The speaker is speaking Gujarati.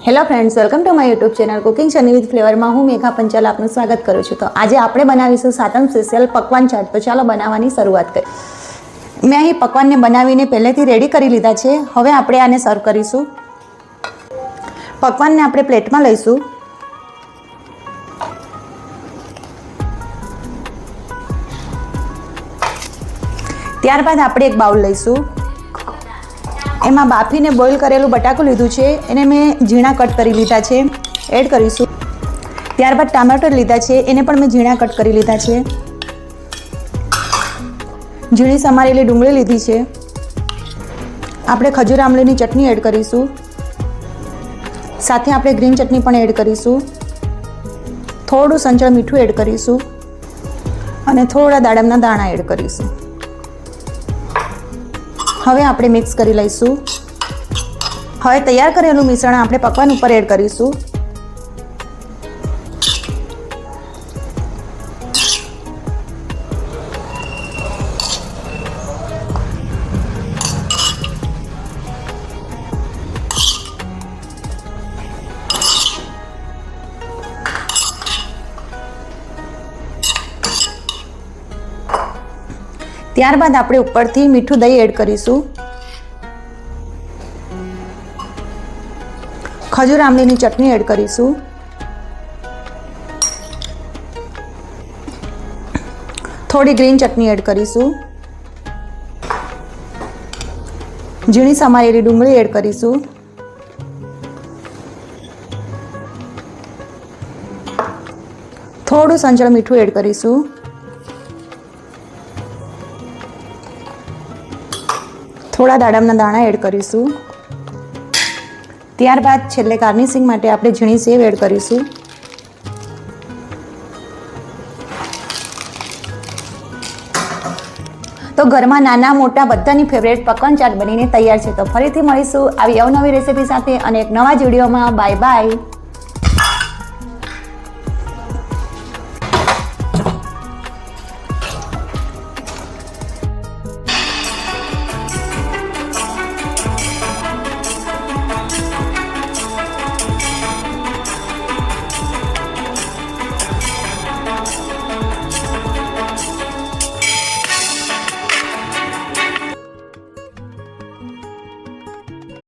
Hello friends, welcome to my YouTube channel cooking Shani with ફ્લેવરમાં હું મેઘા પંચાલ આપનું સ્વાગત કરું છું। તો આજે આપણે બનાવીશું સાતમ સ્પેશિયલ પકવાન ચાટ। તો ચાલો બનાવવાની શરૂઆત કરીએ। મેં અહીં પકવાનને બનાવીને પહેલેથી રેડી કરી લીધા છે। હવે આપણે આને સર્વ કરીશું। પકવાનને આપણે પ્લેટમાં લઈશું। ત્યારબાદ આપણે એક બાઉલ લઈશું। એમાં બાફીને બોઇલ કરેલું બટાકું લીધું છે, એને મેં ઝીણા કટ કરી લીધા છે, એડ કરીશું। ત્યારબાદ ટામેટર લીધા છે, એને પણ મેં ઝીણા કટ કરી લીધા છે। ઝીણી સમારેલી ડુંગળી લીધી છે। આપણે ખજૂર આમલીની ચટણી એડ કરીશું। સાથે આપણે ગ્રીન ચટણી પણ એડ કરીશું। થોડું સંચળ મીઠું એડ કરીશું અને થોડા દાડમના દાણા એડ કરીશું। હવે આપણે મિક્સ કરી લઈશું। હવે તૈયાર કરેલું મિશ્રણ આપણે પકવાન ઉપર એડ કરીશું। ત્યારબાદ આપણે ઉપરથી મીઠું દહીં એડ કરીશું। ખજૂર આમલીની ચટણી એડ કરીશું। થોડી ગ્રીન ચટણી એડ કરીશું। ઝીણી સમારેલી ડુંગળી એડ કરીશું। થોડું સંચળ મીઠું એડ કરીશું। થોડા દાડમના દાણા એડ કરીશું। ત્યારબાદ છેલ્લે ગાર્નિશિંગ માટે આપણે ઝીણી સેવ એડ કરીશું। તો ઘરમાં નાના મોટા બધાની ફેવરેટ પકવાન ચાટ બનીને તૈયાર છે। તો ફરીથી મળીશું આવી અવનવી રેસીપી સાથે અને એક નવા જ વિડીયોમાં। Bye bye.